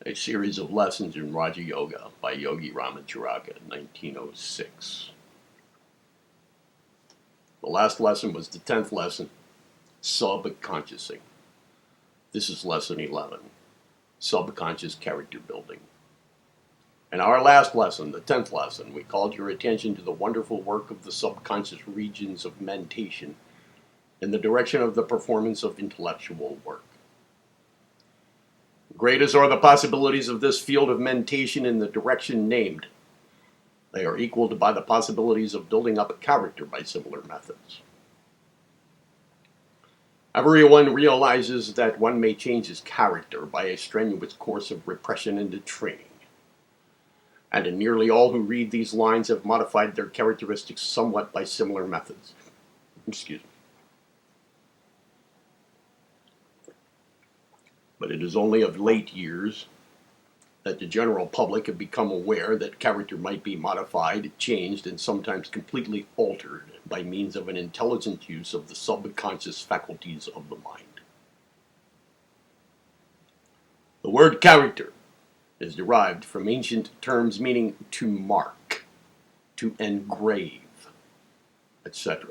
A series of lessons in Raja Yoga by Yogi Ramacharaka, 1906. The last lesson was the 10th lesson, subconsciousing. This is lesson 11, subconscious character building. In our last lesson, the 10th lesson, we called your attention to the wonderful work of the subconscious regions of mentation in the direction of the performance of intellectual work. Great as are the possibilities of this field of mentation in the direction named, they are equaled by the possibilities of building up a character by similar methods. Everyone realizes that one may change his character by a strenuous course of repression and training. And nearly all who read these lines have modified their characteristics somewhat by similar methods. Excuse me. But it is only of late years that the general public have become aware that character might be modified, changed, and sometimes completely altered by means of an intelligent use of the subconscious faculties of the mind. The word character is derived from ancient terms meaning to mark, to engrave, etc.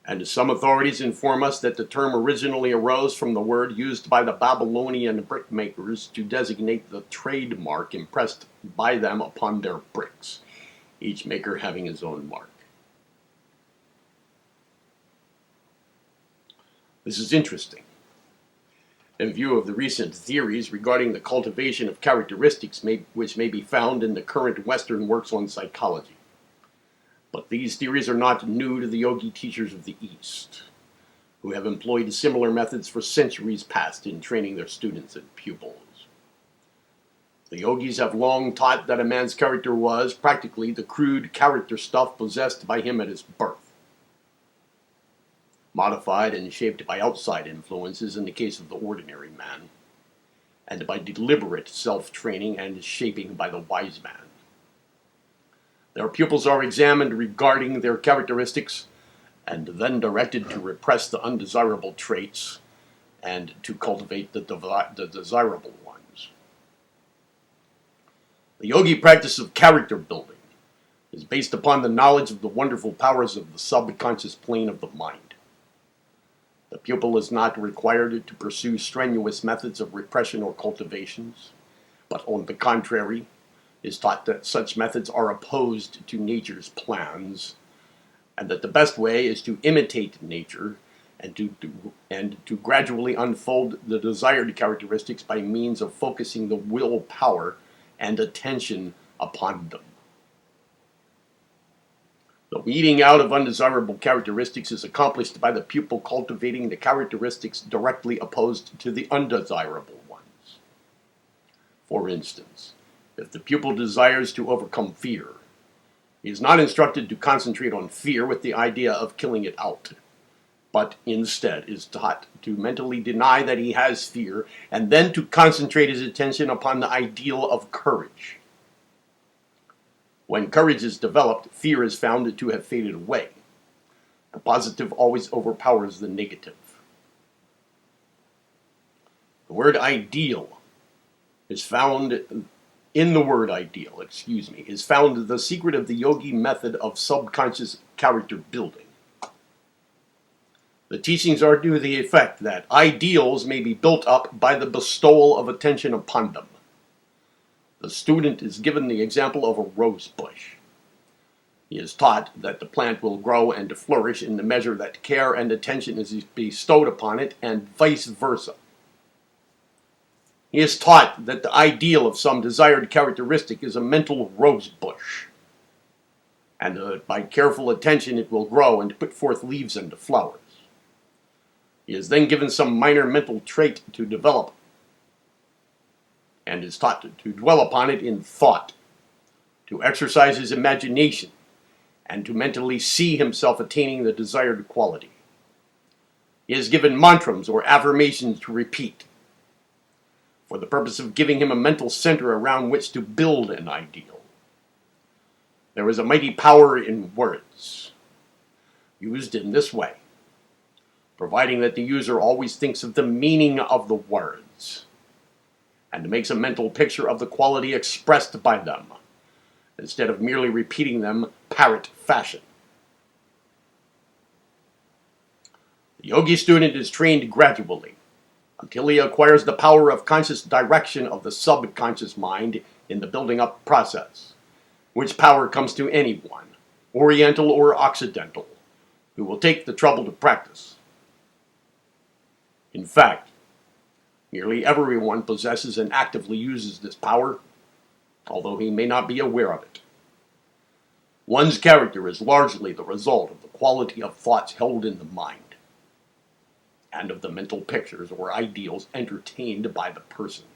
And some authorities inform us that the term originally arose from the word used by the Babylonian brickmakers to designate the trademark impressed by them upon their bricks, each maker having his own mark. This is interesting, in view of the recent theories regarding the cultivation of characteristics which may be found in the current Western works on psychology. But these theories are not new to the yogi teachers of the East, who have employed similar methods for centuries past in training their students and pupils. The yogis have long taught that a man's character was, practically, the crude character stuff possessed by him at his birth, modified and shaped by outside influences in the case of the ordinary man, and by deliberate self-training and shaping by the wise man. Their pupils are examined regarding their characteristics and then directed to repress the undesirable traits and to cultivate the desirable ones. The yogi practice of character building is based upon the knowledge of the wonderful powers of the subconscious plane of the mind. The pupil is not required to pursue strenuous methods of repression or cultivations, but on the contrary, is taught that such methods are opposed to nature's plans, and that the best way is to imitate nature and to gradually unfold the desired characteristics by means of focusing the willpower and attention upon them. The weeding out of undesirable characteristics is accomplished by the pupil cultivating the characteristics directly opposed to the undesirable ones. For instance, if the pupil desires to overcome fear, he is not instructed to concentrate on fear with the idea of killing it out, but instead is taught to mentally deny that he has fear and then to concentrate his attention upon the ideal of courage. When courage is developed, fear is found to have faded away. The positive always overpowers the negative. The word ideal is found in the word ideal, is found the secret of the yogi method of subconscious character building. The teachings are to the effect that ideals may be built up by the bestowal of attention upon them. The student is given the example of a rose bush. He is taught that the plant will grow and flourish in the measure that care and attention is bestowed upon it, and vice versa. He is taught that the ideal of some desired characteristic is a mental rose bush, and that by careful attention it will grow and put forth leaves and flowers. He is then given some minor mental trait to develop, and is taught to dwell upon it in thought, to exercise his imagination, and to mentally see himself attaining the desired quality. He is given mantras or affirmations to repeat, for the purpose of giving him a mental center around which to build an ideal. There is a mighty power in words, used in this way, providing that the user always thinks of the meaning of the words, and makes a mental picture of the quality expressed by them, instead of merely repeating them parrot fashion. The yogi student is trained gradually until he acquires the power of conscious direction of the subconscious mind in the building up process, which power comes to anyone, Oriental or Occidental, who will take the trouble to practice. In fact, nearly everyone possesses and actively uses this power, although he may not be aware of it. One's character is largely the result of the quality of thoughts held in the mind, and of the mental pictures or ideals entertained by the person.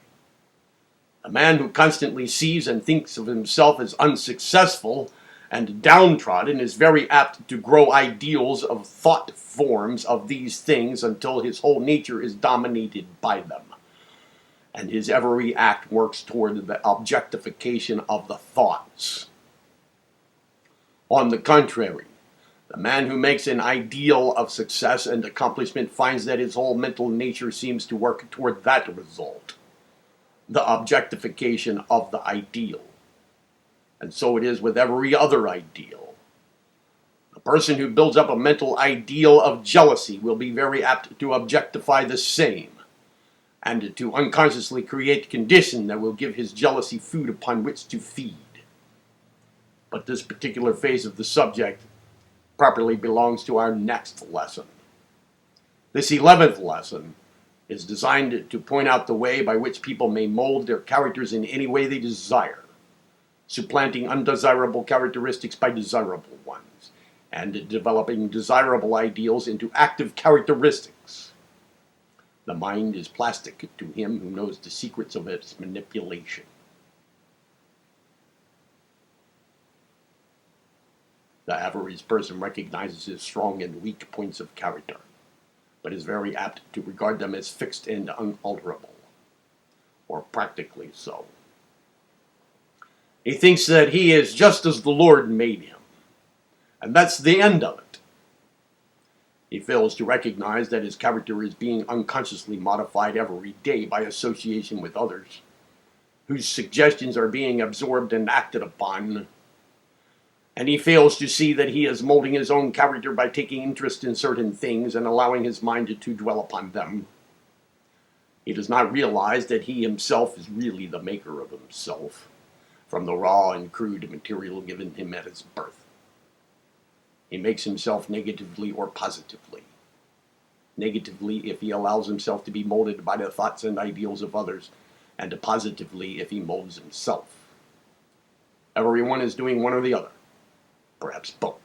A man who constantly sees and thinks of himself as unsuccessful and downtrodden is very apt to grow ideals of thought forms of these things until his whole nature is dominated by them, and his every act works toward the objectification of the thoughts. On the contrary, the man who makes an ideal of success and accomplishment finds that his whole mental nature seems to work toward that result, the objectification of the ideal. And so it is with every other ideal. The person who builds up a mental ideal of jealousy will be very apt to objectify the same, and to unconsciously create conditions that will give his jealousy food upon which to feed. But this particular phase of the subject properly belongs to our next lesson. This 11th lesson is designed to point out the way by which people may mold their characters in any way they desire, supplanting undesirable characteristics by desirable ones, and developing desirable ideals into active characteristics. The mind is plastic to him who knows the secrets of its manipulation. The average person recognizes his strong and weak points of character, but is very apt to regard them as fixed and unalterable, or practically so. He thinks that he is just as the Lord made him, and that's the end of it. He fails to recognize that his character is being unconsciously modified every day by association with others, whose suggestions are being absorbed and acted upon. And he fails to see that he is molding his own character by taking interest in certain things and allowing his mind to dwell upon them. He does not realize that he himself is really the maker of himself, from the raw and crude material given him at his birth. He makes himself negatively or positively. Negatively if he allows himself to be molded by the thoughts and ideals of others, and positively if he molds himself. Everyone is doing one or the other. Perhaps both.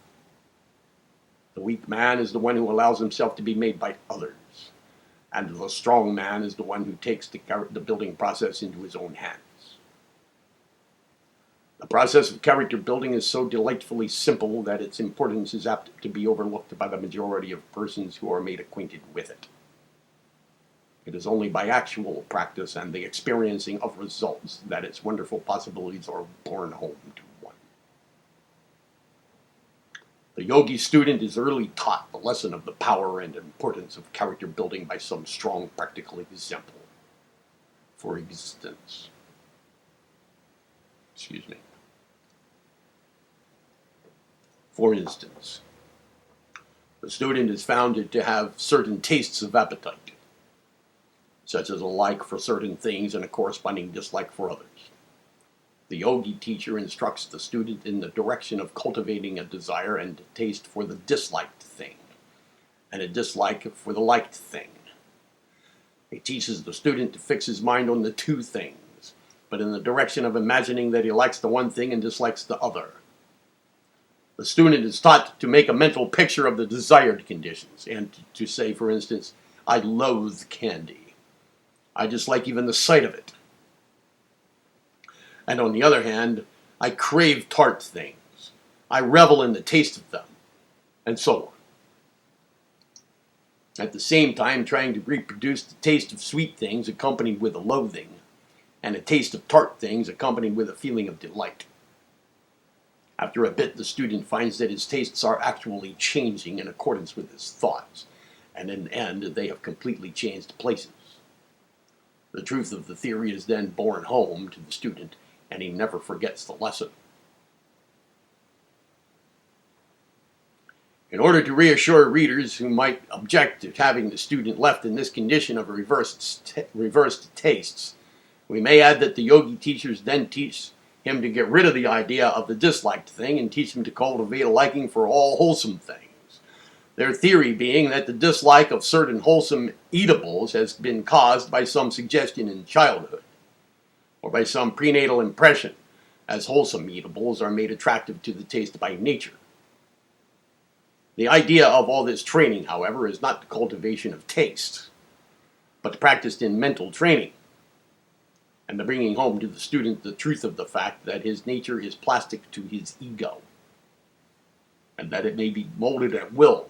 The weak man is the one who allows himself to be made by others, and the strong man is the one who takes the building process into his own hands. The process of character building is so delightfully simple that its importance is apt to be overlooked by the majority of persons who are made acquainted with it. It is only by actual practice and the experiencing of results that its wonderful possibilities are borne home to one. The yogi student is early taught the lesson of the power and importance of character building by some strong practical example. For instance, the student is found to have certain tastes of appetite, such as a like for certain things and a corresponding dislike for others. The yogi teacher instructs the student in the direction of cultivating a desire and taste for the disliked thing, and a dislike for the liked thing. He teaches the student to fix his mind on the two things, but in the direction of imagining that he likes the one thing and dislikes the other. The student is taught to make a mental picture of the desired conditions, and to say, for instance, I loathe candy. I dislike even the sight of it. And on the other hand, I crave tart things. I revel in the taste of them, and so on. At the same time, trying to reproduce the taste of sweet things accompanied with a loathing, and a taste of tart things accompanied with a feeling of delight. After a bit, the student finds that his tastes are actually changing in accordance with his thoughts, and in the end, they have completely changed places. The truth of the theory is then borne home to the student, and he never forgets the lesson. In order to reassure readers who might object to having the student left in this condition of reversed tastes, we may add that the yogi teachers then teach him to get rid of the idea of the disliked thing and teach him to cultivate a liking for all wholesome things. Their theory being that the dislike of certain wholesome eatables has been caused by some suggestion in childhood, or by some prenatal impression, as wholesome eatables are made attractive to the taste by nature. The idea of all this training, however, is not the cultivation of taste, but practiced in mental training, and the bringing home to the student the truth of the fact that his nature is plastic to his ego, and that it may be molded at will,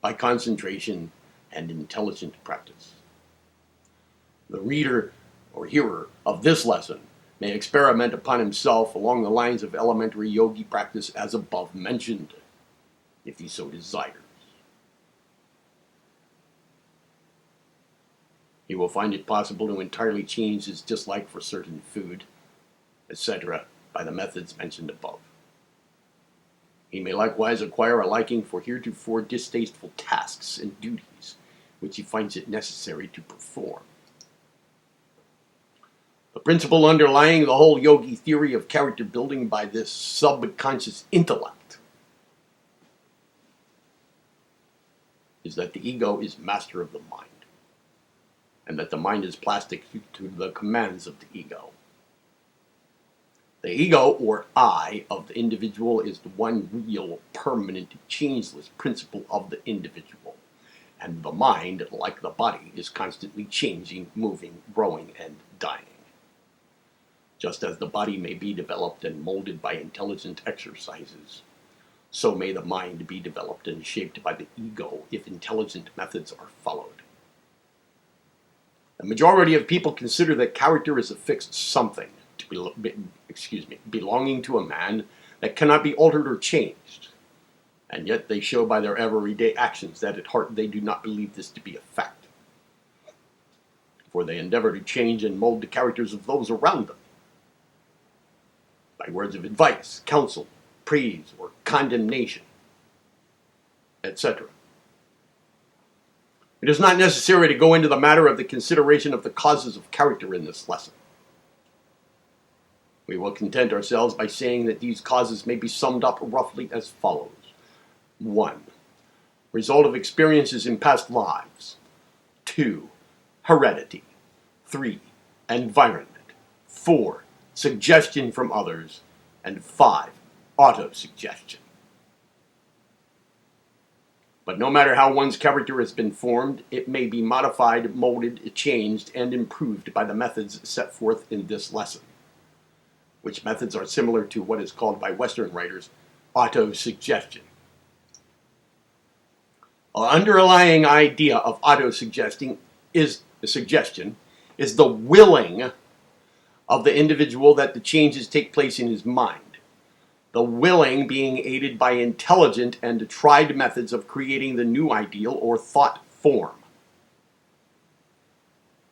by concentration and intelligent practice. The reader or hearer of this lesson may experiment upon himself along the lines of elementary yogi practice as above mentioned, if he so desires. He will find it possible to entirely change his dislike for certain food, etc., by the methods mentioned above. He may likewise acquire a liking for heretofore distasteful tasks and duties, which he finds it necessary to perform. The principle underlying the whole yogi theory of character building by this subconscious intellect is that the ego is master of the mind, and that the mind is plastic to the commands of the ego. The ego, or I, of the individual is the one real, permanent, changeless principle of the individual, and the mind, like the body, is constantly changing, moving, growing, and dying. Just as the body may be developed and molded by intelligent exercises, so may the mind be developed and shaped by the ego if intelligent methods are followed. The majority of people consider that character is a fixed something, belonging to a man that cannot be altered or changed, and yet they show by their everyday actions that at heart they do not believe this to be a fact, for they endeavor to change and mold the characters of those around them by words of advice, counsel, praise, or condemnation, etc. It is not necessary to go into the matter of the consideration of the causes of character in this lesson. We will content ourselves by saying that these causes may be summed up roughly as follows. 1. Result of experiences in past lives. 2. Heredity. 3. Environment. 4. Suggestion from others. And 5. Autosuggestion. But no matter how one's character has been formed, it may be modified, molded, changed, and improved by the methods set forth in this lesson, which methods are similar to what is called by Western writers autosuggestion. An underlying idea of autosuggestion is the willing of the individual that the changes take place in his mind. The willing being aided by intelligent and tried methods of creating the new ideal or thought form.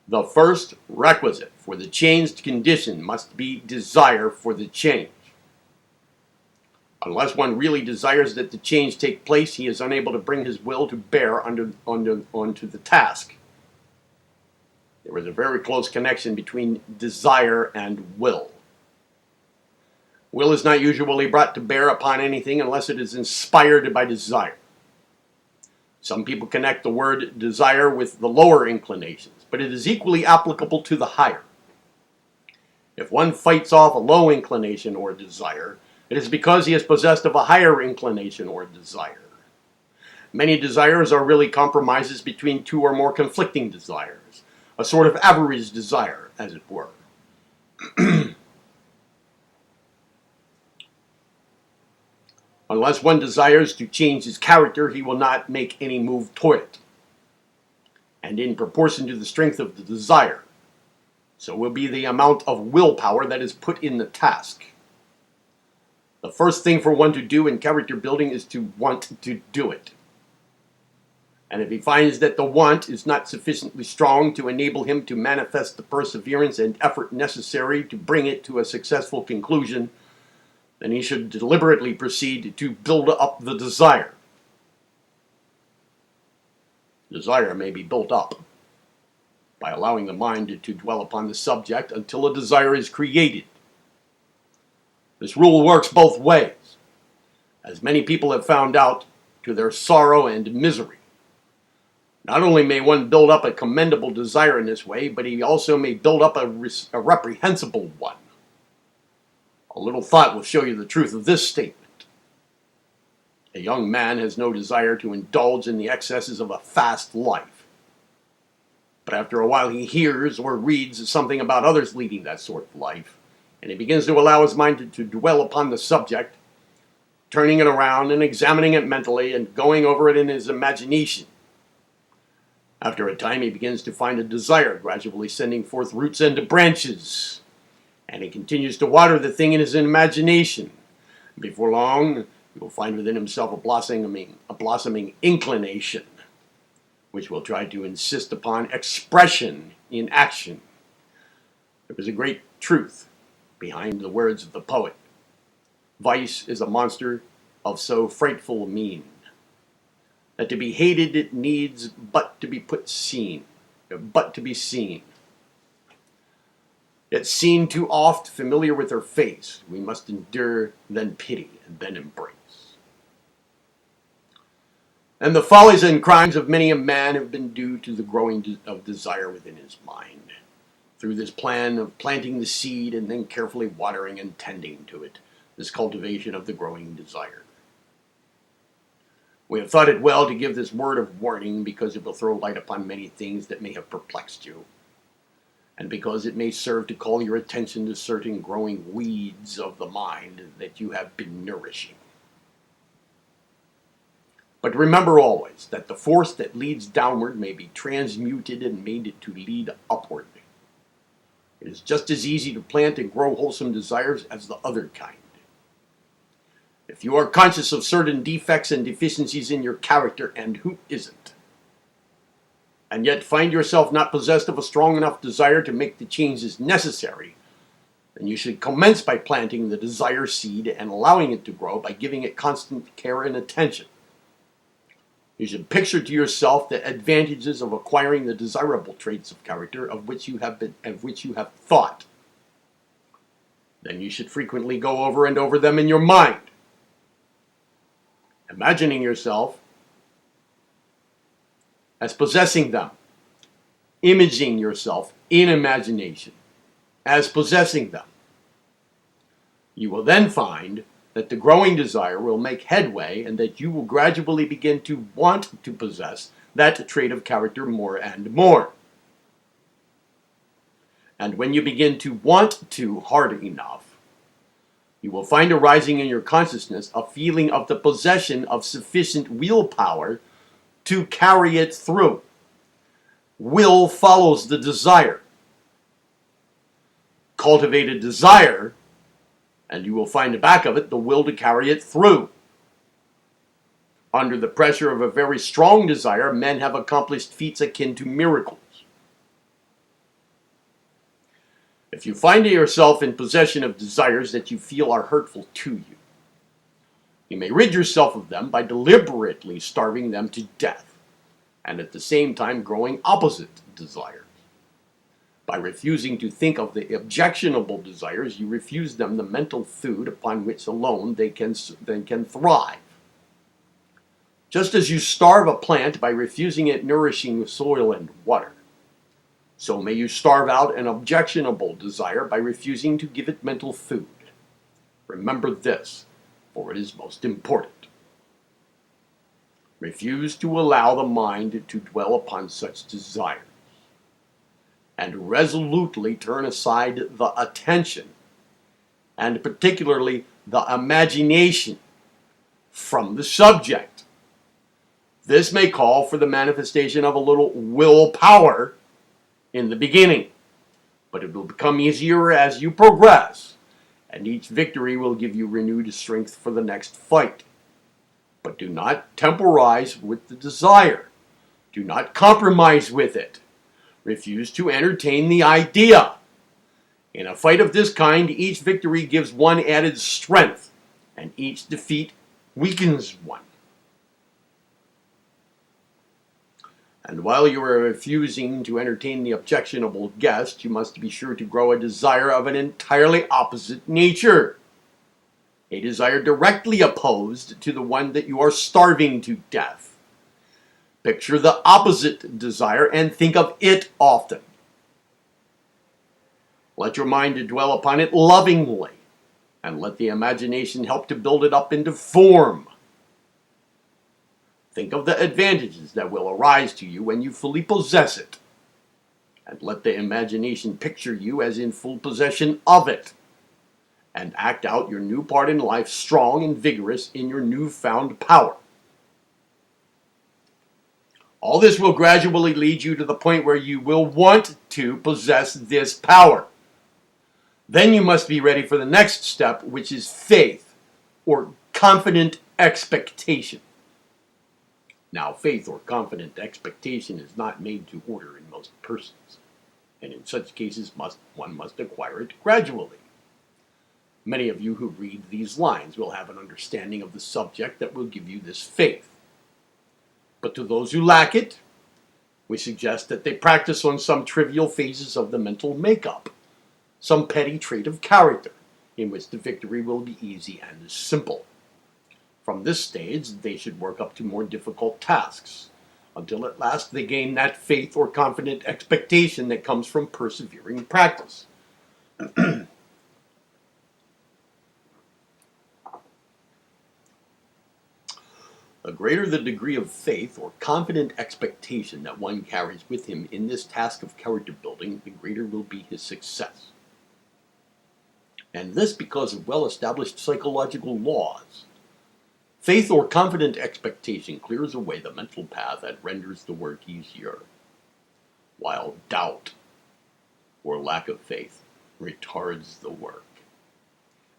The first requisite for the changed condition must be desire for the change. Unless one really desires that the change take place, he is unable to bring his will to bear onto the task. There is a very close connection between desire and will. Will is not usually brought to bear upon anything unless it is inspired by desire. Some people connect the word desire with the lower inclinations, but it is equally applicable to the higher. If one fights off a low inclination or desire, it is because he is possessed of a higher inclination or desire. Many desires are really compromises between two or more conflicting desires, a sort of average desire, as it were. Unless one desires to change his character, he will not make any move toward it. And in proportion to the strength of the desire, so will be the amount of willpower that is put in the task. The first thing for one to do in character building is to want to do it. And if he finds that the want is not sufficiently strong to enable him to manifest the perseverance and effort necessary to bring it to a successful conclusion, then he should deliberately proceed to build up the desire. Desire may be built up by allowing the mind to dwell upon the subject until a desire is created. This rule works both ways, as many people have found out to their sorrow and misery. Not only may one build up a commendable desire in this way, but he also may build up a reprehensible one. A little thought will show you the truth of this statement. A young man has no desire to indulge in the excesses of a fast life. But after a while he hears or reads something about others leading that sort of life, and he begins to allow his mind to dwell upon the subject, turning it around and examining it mentally and going over it in his imagination. After a time, he begins to find a desire gradually sending forth roots and branches, and he continues to water the thing in his imagination. Before long, he will find within himself a blossoming inclination, which will try to insist upon expression in action. There is a great truth behind the words of the poet. Vice is a monster of so frightful mien, that to be hated it needs but to be seen. Yet seen too oft, familiar with her face, we must endure, then pity, and then embrace. And the follies and crimes of many a man have been due to the growing of desire within his mind, through this plan of planting the seed and then carefully watering and tending to it, this cultivation of the growing desire. We have thought it well to give this word of warning because it will throw light upon many things that may have perplexed you, and because it may serve to call your attention to certain growing weeds of the mind that you have been nourishing. But remember always that the force that leads downward may be transmuted and made to lead upward. It is just as easy to plant and grow wholesome desires as the other kind. If you are conscious of certain defects and deficiencies in your character, and who isn't, and yet find yourself not possessed of a strong enough desire to make the changes necessary, then you should commence by planting the desire seed and allowing it to grow by giving it constant care and attention. You should picture to yourself the advantages of acquiring the desirable traits of character of which you have thought. Then you should frequently go over and over them in your mind, imagining yourself as possessing them, imaging yourself in imagination as possessing them. You will then find that the growing desire will make headway and that you will gradually begin to want to possess that trait of character more and more. And when you begin to want to hard enough, you will find arising in your consciousness a feeling of the possession of sufficient willpower to carry it through. Will follows the desire. Cultivate a desire, and you will find the back of it the will to carry it through. Under the pressure of a very strong desire, men have accomplished feats akin to miracles. If you find yourself in possession of desires that you feel are hurtful to you, you may rid yourself of them by deliberately starving them to death, and at the same time growing opposite desires. By refusing to think of the objectionable desires, you refuse them the mental food upon which alone they can thrive. Just as you starve a plant by refusing it nourishing soil and water, so may you starve out an objectionable desire by refusing to give it mental food. Remember this, for it is most important. Refuse to allow the mind to dwell upon such desires, and resolutely turn aside the attention, and particularly the imagination, from the subject. This may call for the manifestation of a little willpower in the beginning, but it will become easier as you progress, and each victory will give you renewed strength for the next fight. But do not temporize with the desire. Do not compromise with it. Refuse to entertain the idea. In a fight of this kind, each victory gives one added strength, and each defeat weakens one. And while you are refusing to entertain the objectionable guest, you must be sure to grow a desire of an entirely opposite nature. A desire directly opposed to the one that you are starving to death. Picture the opposite desire and think of it often. Let your mind dwell upon it lovingly, and let the imagination help to build it up into form. Think of the advantages that will arise to you when you fully possess it, and let the imagination picture you as in full possession of it, and act out your new part in life strong and vigorous in your newfound power. All this will gradually lead you to the point where you will want to possess this power. Then you must be ready for the next step, which is faith, or confident expectation. Now, faith or confident expectation is not made to order in most persons, and in such cases one must acquire it gradually. Many of you who read these lines will have an understanding of the subject that will give you this faith. But to those who lack it, we suggest that they practice on some trivial phases of the mental makeup, some petty trait of character, in which the victory will be easy and simple. From this stage, they should work up to more difficult tasks, until at last they gain that faith or confident expectation that comes from persevering practice. The greater the degree of faith or confident expectation that one carries with him in this task of character building, the greater will be his success. And this because of well-established psychological laws. Faith or confident expectation clears away the mental path and renders the work easier, while doubt or lack of faith retards the work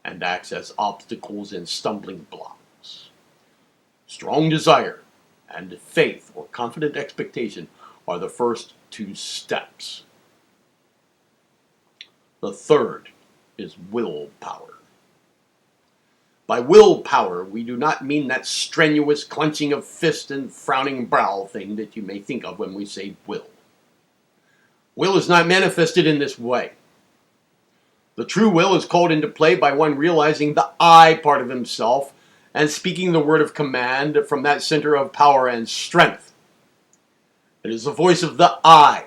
and acts as obstacles and stumbling blocks. Strong desire and faith or confident expectation are the first two steps. The third is willpower. By willpower, we do not mean that strenuous clenching of fist and frowning brow thing that you may think of when we say will. Will is not manifested in this way. The true will is called into play by one realizing the I part of himself and speaking the word of command from that center of power and strength. It is the voice of the I,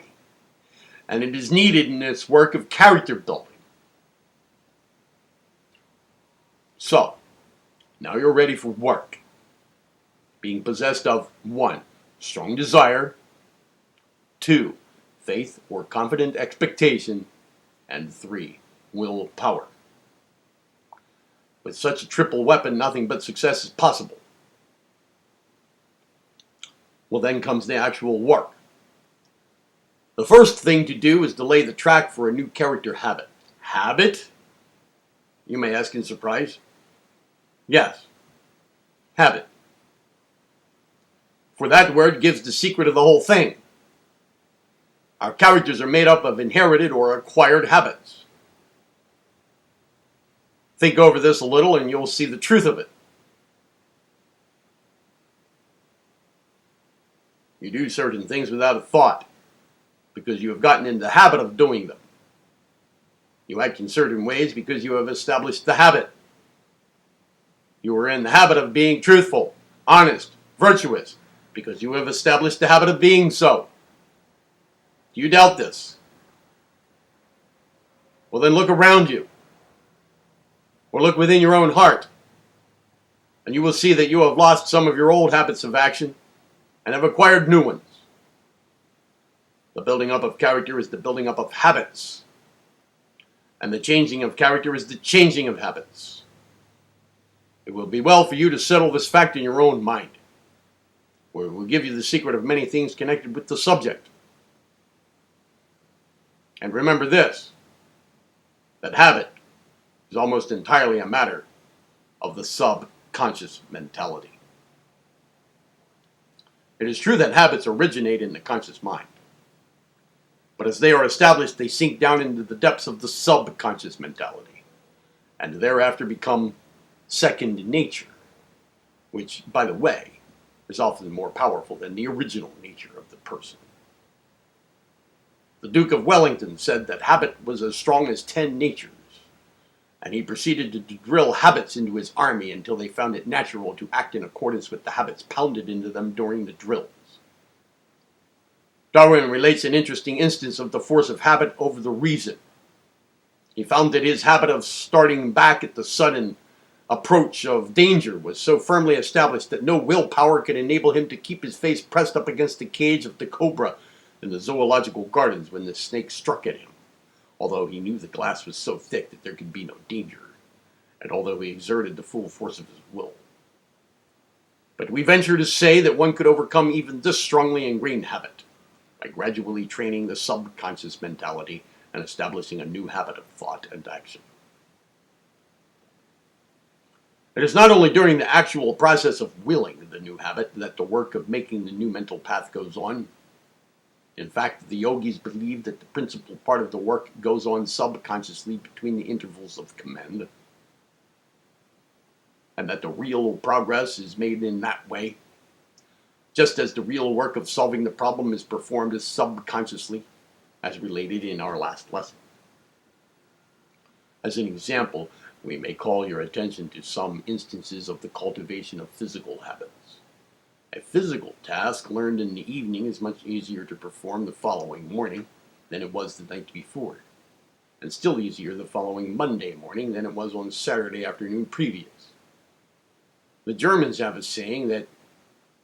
and it is needed in its work of character building. So, now you're ready for work, being possessed of 1. Strong desire, 2. Faith or confident expectation, and 3. Willpower. With such a triple weapon, nothing but success is possible. Well, then comes the actual work. The first thing to do is to lay the track for a new character habit. Habit? You may ask in surprise. Yes, habit. For that word gives the secret of the whole thing. Our characters are made up of inherited or acquired habits. Think over this a little and you'll see the truth of it. You do certain things without a thought, because you have gotten into the habit of doing them. You act in certain ways because you have established the habit. You are in the habit of being truthful, honest, virtuous, because you have established the habit of being so. Do you doubt this? Well, then look around you, or look within your own heart, and you will see that you have lost some of your old habits of action and have acquired new ones. The building up of character is the building up of habits, and the changing of character is the changing of habits. It will be well for you to settle this fact in your own mind, where it will give you the secret of many things connected with the subject. And remember this, that habit is almost entirely a matter of the subconscious mentality. It is true that habits originate in the conscious mind, but as they are established, they sink down into the depths of the subconscious mentality, and thereafter become second nature, which, by the way, is often more powerful than the original nature of the person. The Duke of Wellington said that habit was as strong as 10 natures, and he proceeded to drill habits into his army until they found it natural to act in accordance with the habits pounded into them during the drills. Darwin relates an interesting instance of the force of habit over the reason. He found that his habit of starting back at the sudden approach of danger was so firmly established that no willpower could enable him to keep his face pressed up against the cage of the cobra in the zoological gardens when the snake struck at him, although he knew the glass was so thick that there could be no danger, and although he exerted the full force of his will. But we venture to say that one could overcome even this strongly ingrained habit by gradually training the subconscious mentality and establishing a new habit of thought and action. It is not only during the actual process of willing the new habit that the work of making the new mental path goes on. In fact, the yogis believe that the principal part of the work goes on subconsciously between the intervals of command, and that the real progress is made in that way, just as the real work of solving the problem is performed subconsciously, as related in our last lesson. As an example, we may call your attention to some instances of the cultivation of physical habits. A physical task learned in the evening is much easier to perform the following morning than it was the night before, and still easier the following Monday morning than it was on Saturday afternoon previous. The Germans have a saying that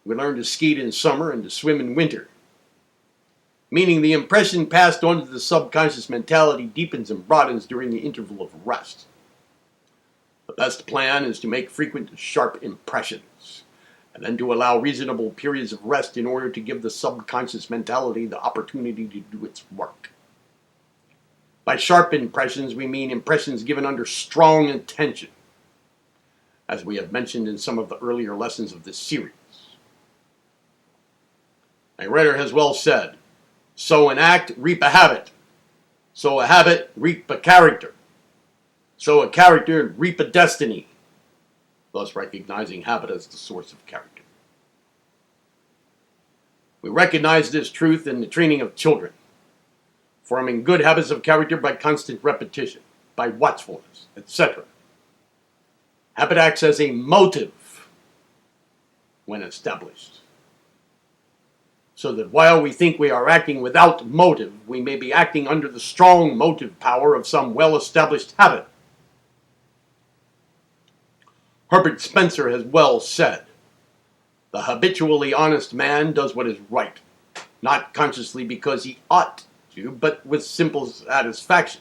we learn to skate in summer and to swim in winter, meaning the impression passed on to the subconscious mentality deepens and broadens during the interval of rest. The best plan is to make frequent, sharp impressions, and then to allow reasonable periods of rest in order to give the subconscious mentality the opportunity to do its work. By sharp impressions, we mean impressions given under strong intention, as we have mentioned in some of the earlier lessons of this series. A writer has well said, "Sow an act, reap a habit. Sow a habit, reap a character. Sow a character, reap a destiny," thus recognizing habit as the source of character. We recognize this truth in the training of children, forming good habits of character by constant repetition, by watchfulness, etc. Habit acts as a motive when established, so that while we think we are acting without motive, we may be acting under the strong motive power of some well-established habit. Herbert Spencer has well said, "The habitually honest man does what is right, not consciously because he ought to, but with simple satisfaction,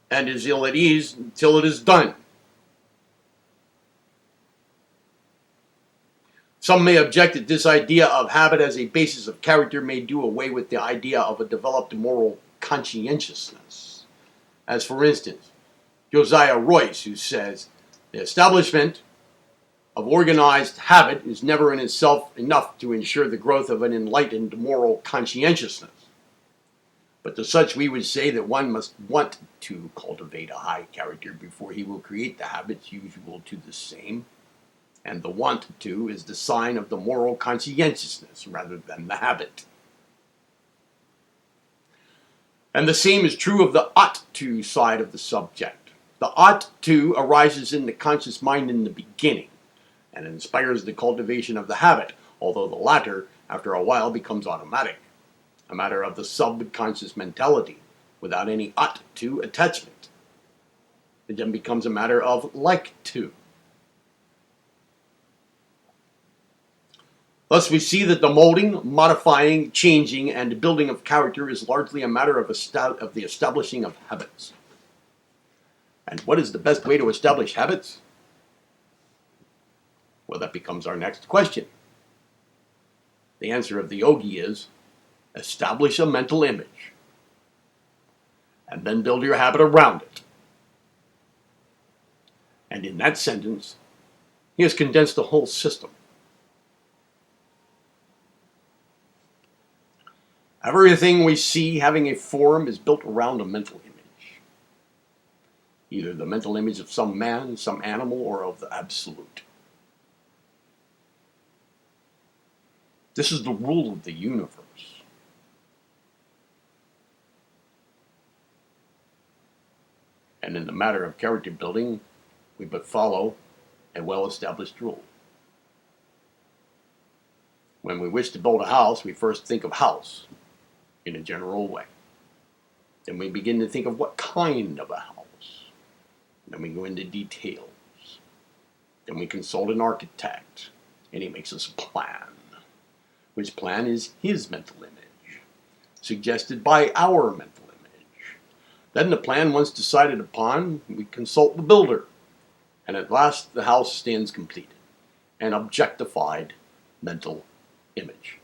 and is ill at ease until it is done." Some may object that this idea of habit as a basis of character may do away with the idea of a developed moral conscientiousness. As for instance, Josiah Royce, who says, "The establishment of organized habit is never in itself enough to ensure the growth of an enlightened moral conscientiousness. But to such we would say that one must want to cultivate a high character before he will create the habits usual to the same, and the want to is the sign of the moral conscientiousness rather than the habit." And the same is true of the ought to side of the subject. The ought to arises in the conscious mind in the beginning, and inspires the cultivation of the habit, although the latter, after a while, becomes automatic, a matter of the subconscious mentality, without any ought to attachment. It then becomes a matter of like to. Thus we see that the molding, modifying, changing, and building of character is largely a matter of the establishing of habits. And what is the best way to establish habits? Well, that becomes our next question. The answer of the yogi is, establish a mental image, and then build your habit around it. And in that sentence, he has condensed the whole system. Everything we see having a form is built around a mental image. Either the mental image of some man, some animal, or of the absolute. This is the rule of the universe. And in the matter of character building, we but follow a well-established rule. When we wish to build a house, we first think of house in a general way. Then we begin to think of what kind of a house. Then we go into details. Then we consult an architect, and he makes us a plan, which plan is his mental image, suggested by our mental image. Then the plan, once decided upon, we consult the builder, and at last the house stands completed, an objectified mental image.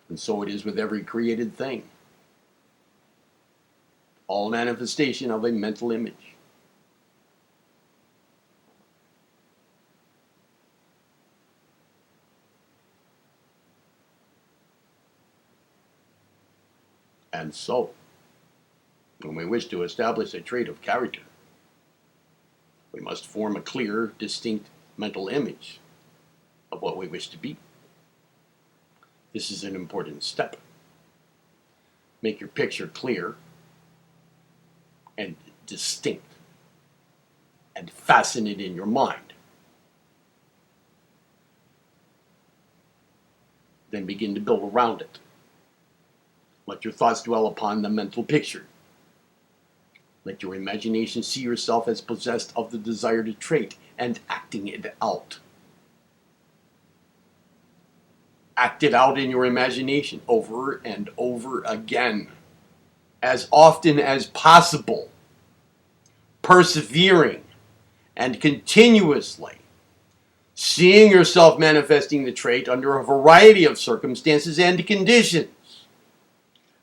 And so it is with every created thing. All manifestation of a mental image. And so, when we wish to establish a trait of character, we must form a clear, distinct mental image of what we wish to be. This is an important step. Make your picture clear and distinct and fasten it in your mind. Then begin to build around it. Let your thoughts dwell upon the mental picture. Let your imagination see yourself as possessed of the desired trait and acting it out. Act it out in your imagination over and over again, as often as possible, persevering and continuously, seeing yourself manifesting the trait under a variety of circumstances and conditions.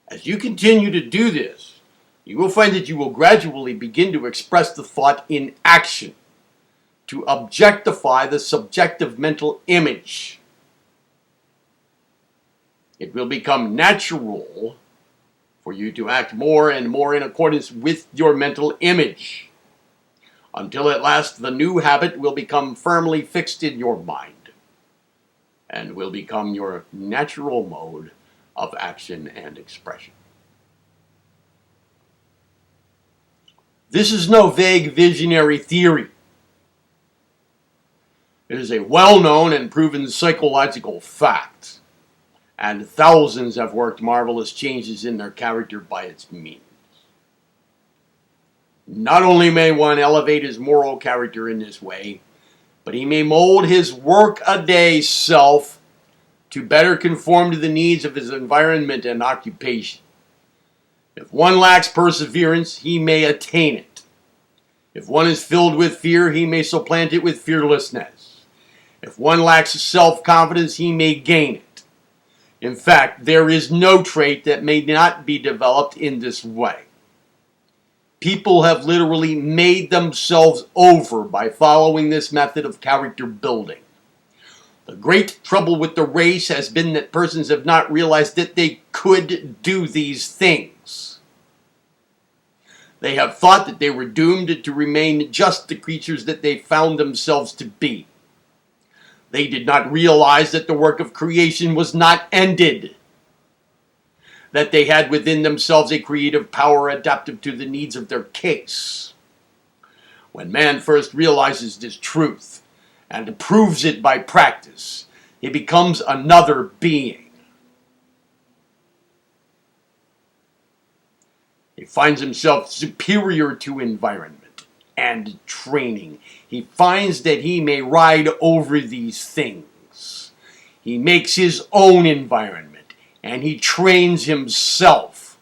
As you continue to do this, you will find that you will gradually begin to express the thought in action, to objectify the subjective mental image. It will become natural for you to act more and more in accordance with your mental image, until at last the new habit will become firmly fixed in your mind, and will become your natural mode of action and expression. This is no vague visionary theory. It is a well-known and proven psychological fact, and thousands have worked marvelous changes in their character by its means. Not only may one elevate his moral character in this way, but he may mold his work-a-day self to better conform to the needs of his environment and occupation. If one lacks perseverance, he may attain it. If one is filled with fear, he may supplant it with fearlessness. If one lacks self-confidence, he may gain it. In fact, there is no trait that may not be developed in this way. People have literally made themselves over by following this method of character building. The great trouble with the race has been that persons have not realized that they could do these things. They have thought that they were doomed to remain just the creatures that they found themselves to be. They did not realize that the work of creation was not ended, that they had within themselves a creative power adaptive to the needs of their case. When man first realizes this truth and proves it by practice, he becomes another being. He finds himself superior to environment and training. He finds that he may ride over these things. He makes his own environment, and he trains himself.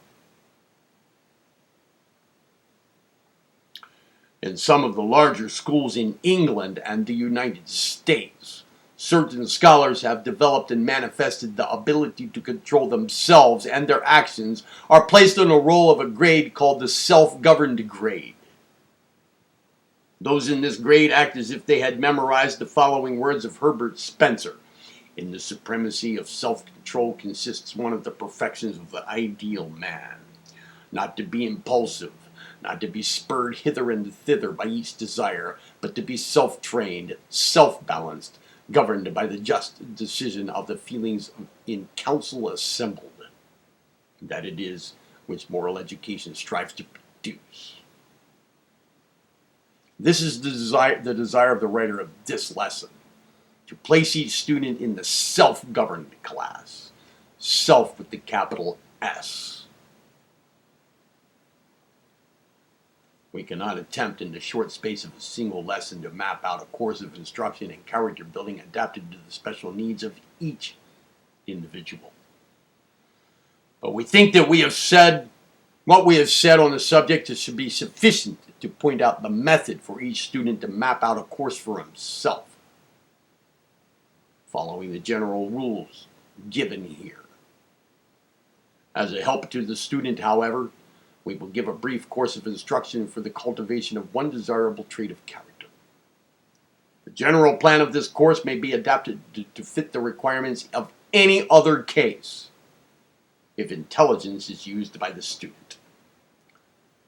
In some of the larger schools in England and the United States, certain scholars have developed and manifested the ability to control themselves, and their actions are placed on a roll of a grade called the self-governed grade. Those in this grade act as if they had memorized the following words of Herbert Spencer: In the supremacy of self-control consists one of the perfections of the ideal man. Not to be impulsive, not to be spurred hither and thither by each desire, but to be self-trained, self-balanced, governed by the just decision of the feelings in council assembled. That it is which moral education strives to produce. This is the desire of the writer of this lesson, to place each student in the self-governed class, self with the capital S. We cannot attempt in the short space of a single lesson to map out a course of instruction and character building adapted to the special needs of each individual. But we think that we have said what we have said on the subject should be sufficient to point out the method for each student to map out a course for himself, following the general rules given here. As a help to the student, however, we will give a brief course of instruction for the cultivation of one desirable trait of character. The general plan of this course may be adapted to fit the requirements of any other case, if intelligence is used by the student.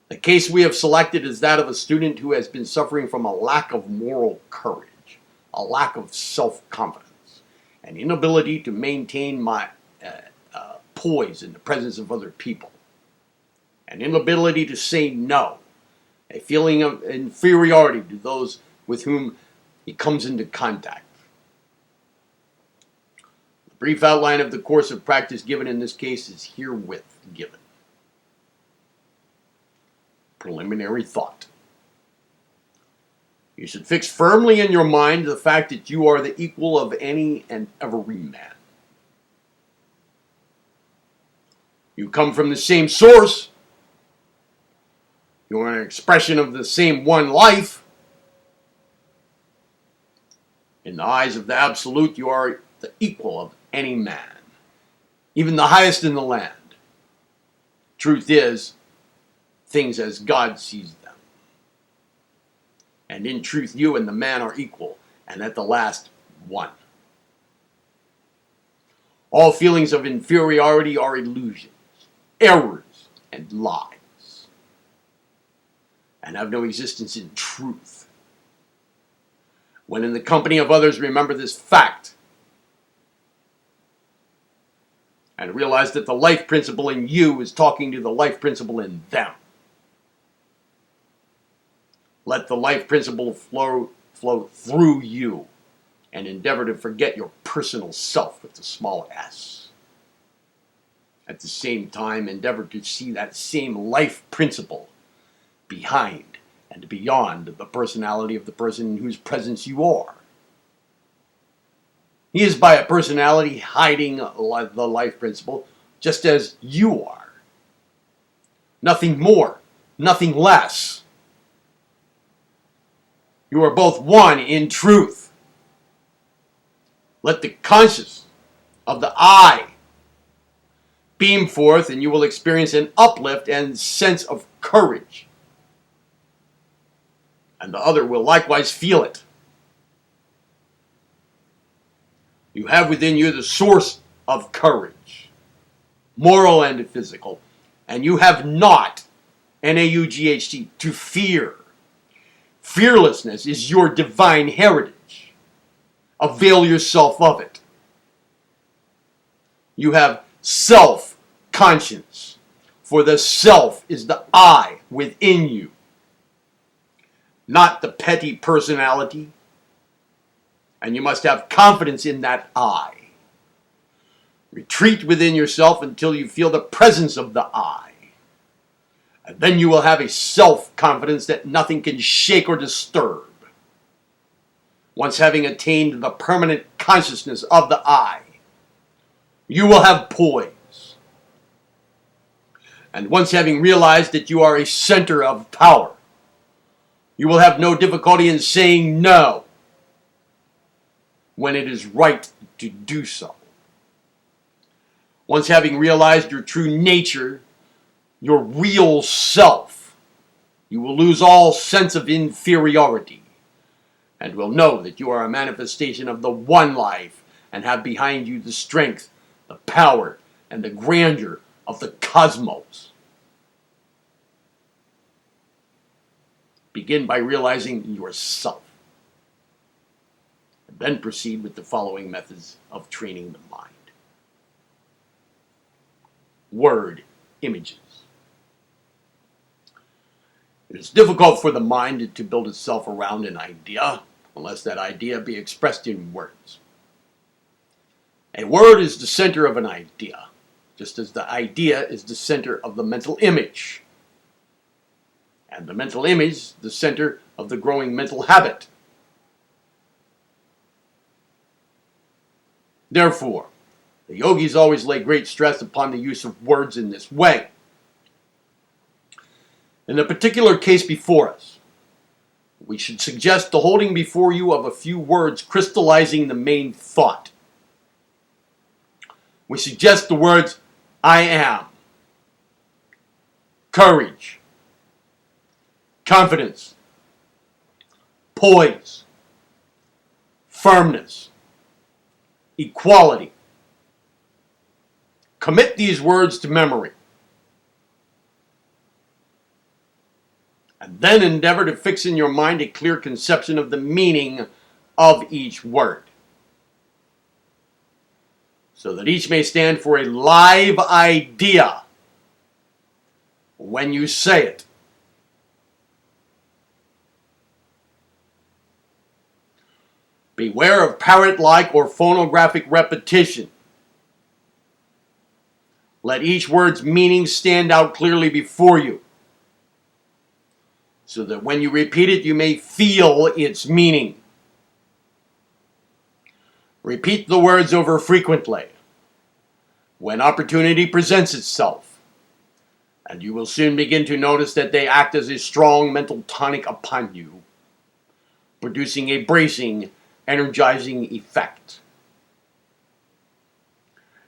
The case we have selected is that of a student who has been suffering from a lack of moral courage, a lack of self-confidence, an inability to maintain poise in the presence of other people, an inability to say no, a feeling of inferiority to those with whom he comes into contact. The brief outline of the course of practice given in this case is herewith given. Preliminary thought. You should fix firmly in your mind the fact that you are the equal of any and every man. You come from the same source. You are an expression of the same one life. In the eyes of the Absolute, you are the equal of any man, even the highest in the land. Truth is, things as God sees them. And in truth, you and the man are equal, and at the last, one. All feelings of inferiority are illusions, errors, and lies, and have no existence in truth. When in the company of others, remember this fact, and realize that the life principle in you is talking to the life principle in them. Let the life principle flow through you, and endeavor to forget your personal self with the small s. At the same time, endeavor to see that same life principle behind and beyond the personality of the person in whose presence you are. He is by a personality hiding the life principle, just as you are. Nothing more, nothing less. You are both one in truth. Let the conscience of the I beam forth, and you will experience an uplift and sense of courage. And the other will likewise feel it. You have within you the source of courage, moral and physical, and you have not, N-A-U-G-H-T, to fear. Fearlessness is your divine heritage. Avail yourself of it. You have self-conscience, for the self is the I within you, not the petty personality, and you must have confidence in that I. Retreat within yourself until you feel the presence of the I. And then you will have a self-confidence that nothing can shake or disturb. Once having attained the permanent consciousness of the I, you will have poise. And once having realized that you are a center of power, you will have no difficulty in saying no when it is right to do so. Once having realized your true nature, your real self, you will lose all sense of inferiority and will know that you are a manifestation of the one life and have behind you the strength, the power, and the grandeur of the cosmos. Begin by realizing yourself, and then proceed with the following methods of training the mind. Word images. It is difficult for the mind to build itself around an idea unless that idea be expressed in words. A word is the center of an idea, just as the idea is the center of the mental image, and the mental image the center of the growing mental habit. Therefore, the yogis always lay great stress upon the use of words in this way. In the particular case before us, we should suggest the holding before you of a few words crystallizing the main thought. We suggest the words, I am, courage, confidence, poise, firmness, equality. Commit these words to memory. And then endeavor to fix in your mind a clear conception of the meaning of each word, so that each may stand for a live idea when you say it. Beware of parrot-like or phonographic repetition. Let each word's meaning stand out clearly before you, so that when you repeat it, you may feel its meaning. Repeat the words over frequently when opportunity presents itself, and you will soon begin to notice that they act as a strong mental tonic upon you, producing a bracing, energizing effect.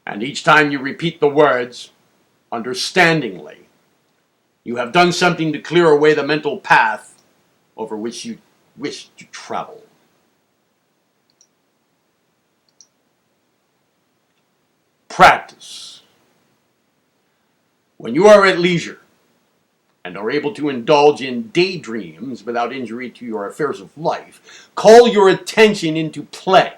And each time you repeat the words, understandingly, you have done something to clear away the mental path over which you wish to travel. Practice. When you are at leisure and are able to indulge in daydreams without injury to your affairs of life, call your attention into play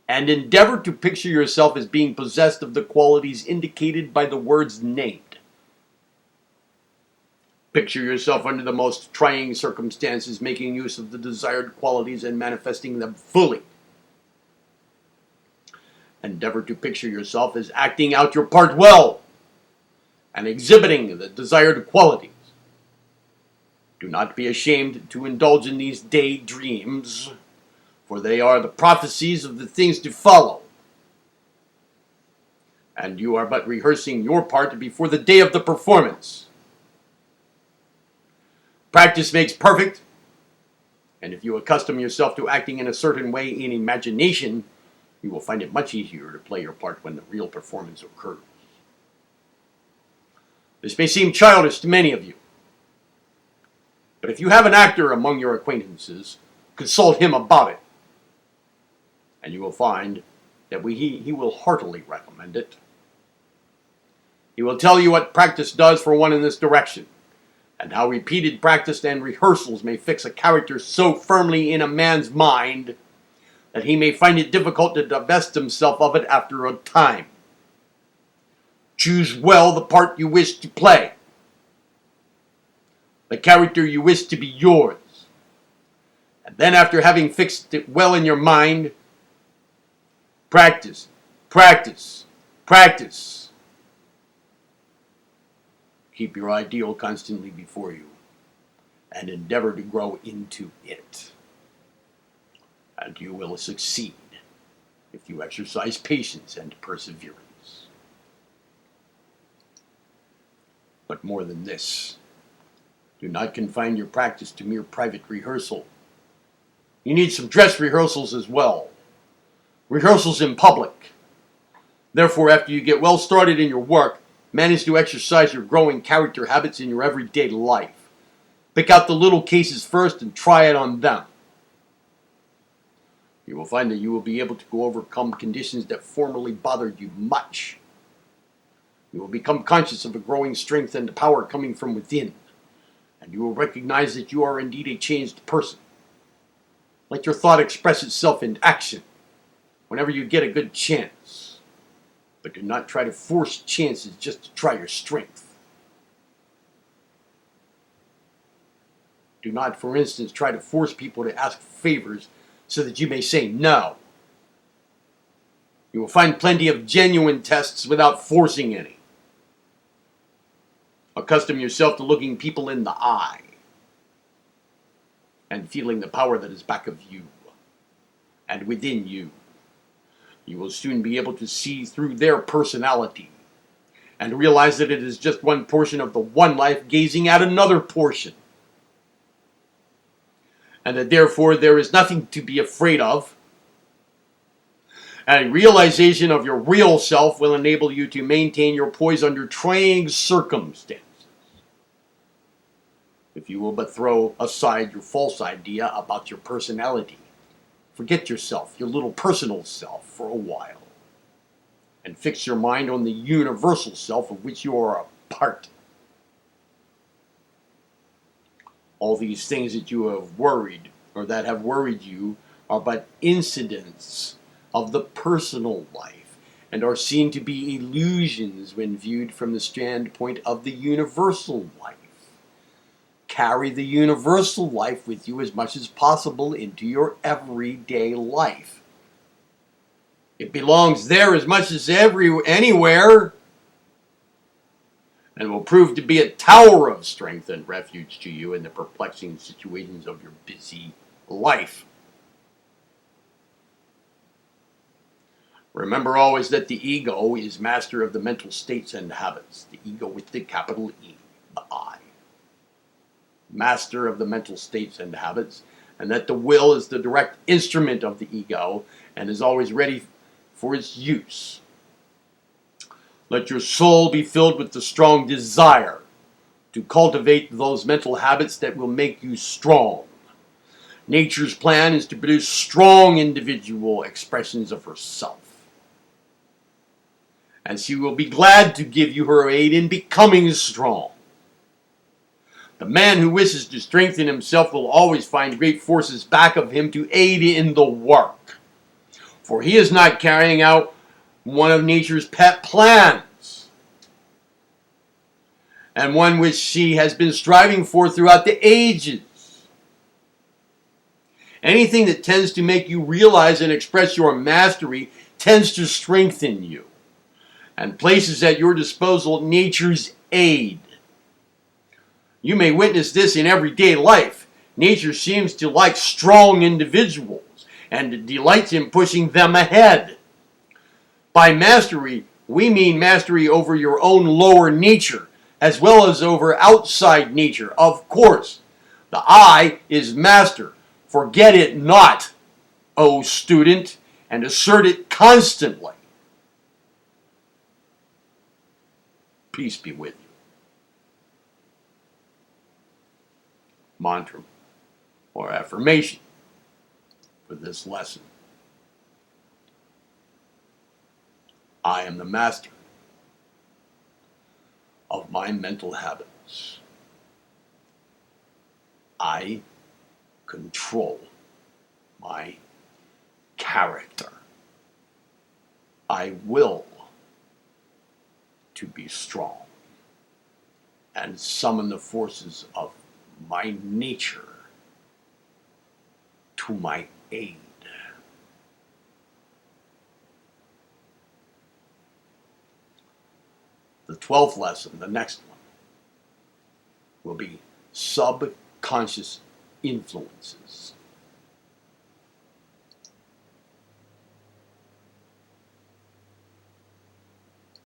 and endeavor to picture yourself as being possessed of the qualities indicated by the words named. Picture yourself under the most trying circumstances, making use of the desired qualities and manifesting them fully. Endeavor to picture yourself as acting out your part well and exhibiting the desired qualities. Do not be ashamed to indulge in these daydreams, for they are the prophecies of the things to follow. And you are but rehearsing your part before the day of the performance. Practice makes perfect, and if you accustom yourself to acting in a certain way in imagination, you will find it much easier to play your part when the real performance occurs. This may seem childish to many of you, but if you have an actor among your acquaintances, consult him about it, and you will find that he will heartily recommend it. He will tell you what practice does for one in this direction, and how repeated practice and rehearsals may fix a character so firmly in a man's mind that he may find it difficult to divest himself of it after a time. Choose well the part you wish to play, the character you wish to be yours, and then after having fixed it well in your mind, practice, practice, practice. Keep your ideal constantly before you, and endeavor to grow into it. And you will succeed if you exercise patience and perseverance. But more than this, do not confine your practice to mere private rehearsal. You need some dress rehearsals as well. Rehearsals in public. Therefore, after you get well started in your work, manage to exercise your growing character habits in your everyday life. Pick out the little cases first and try it on them. You will find that you will be able to overcome conditions that formerly bothered you much. You will become conscious of a growing strength and power coming from within, and you will recognize that you are indeed a changed person. Let your thought express itself in action whenever you get a good chance, but do not try to force chances just to try your strength. Do not, for instance, try to force people to ask favors so that you may say no. You will find plenty of genuine tests without forcing any. Accustom yourself to looking people in the eye and feeling the power that is back of you and within you. You will soon be able to see through their personality and realize that it is just one portion of the one life gazing at another portion, and that therefore there is nothing to be afraid of. And a realization of your real self will enable you to maintain your poise under trying circumstances. If you will but throw aside your false idea about your personality, forget yourself, your little personal self, for a while, and fix your mind on the universal self of which you are a part. All these things that you have worried, or that have worried you, are but incidents of the personal life, and are seen to be illusions when viewed from the standpoint of the universal life. Carry the universal life with you as much as possible into your everyday life. It belongs there as much as anywhere, and will prove to be a tower of strength and refuge to you in the perplexing situations of your busy life. Remember always that the ego is master of the mental states and habits. The ego with the capital E, the I. Master of the mental states and habits, and that the will is the direct instrument of the ego and is always ready for its use. Let your soul be filled with the strong desire to cultivate those mental habits that will make you strong. Nature's plan is to produce strong individual expressions of herself, and she will be glad to give you her aid in becoming strong. The man who wishes to strengthen himself will always find great forces back of him to aid in the work, for he is not carrying out one of nature's pet plans, and one which she has been striving for throughout the ages. Anything that tends to make you realize and express your mastery tends to strengthen you, and places at your disposal nature's aid. You may witness this in everyday life. Nature seems to like strong individuals and delights in pushing them ahead. By mastery, we mean mastery over your own lower nature, as well as over outside nature. Of course, the I is master. Forget it not, O student, and assert it constantly. Peace be with you. Mantra or affirmation for this lesson. I am the master of my mental habits. I control my character. I will to be strong and summon the forces of my nature to my aid. The 12th lesson, the next one, will be subconscious influences.